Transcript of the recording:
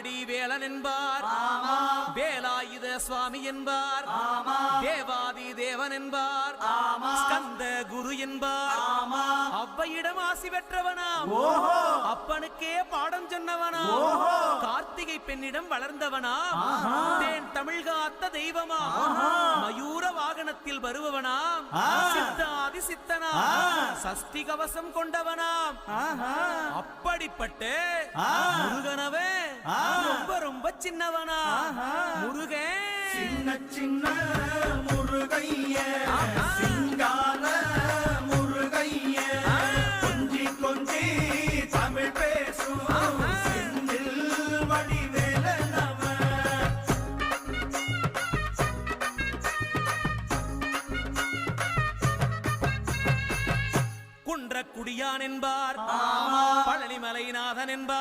ஆவடி வேலன் என்பார், வேலாயுத சுவாமி என்பார், தேவாதி தேவன் என்பார், ஸ்கந்த குரு என்பார், அவ்வையிடம் ஆசி பெற்றவனாம், அப்பனுக்கே பாடம் சொன்னவனா, கார்த்திகை பெண்ணிடம் வளர்ந்தவனா, தேன் தமிழ் காத்த தெய்வமா, மயூர வாகனத்தில் வருபவனாம், சித்தாதி சித்தனா, சஷ்டி கவசம் கொண்டவனாம். அப்படிப்பட்ட முருகனவே ரொம்ப ரொம்ப சின்னவனா. முருகன் சின்ன சின்ன முருகைய, சிங்கார முருகைய, கொஞ்சி கொஞ்சி தமிழ் பேசும் செந்தில் வடிவேலனவன். குன்றக்குடியான் என்பார், பழனிமலைநாதன் என்பார்,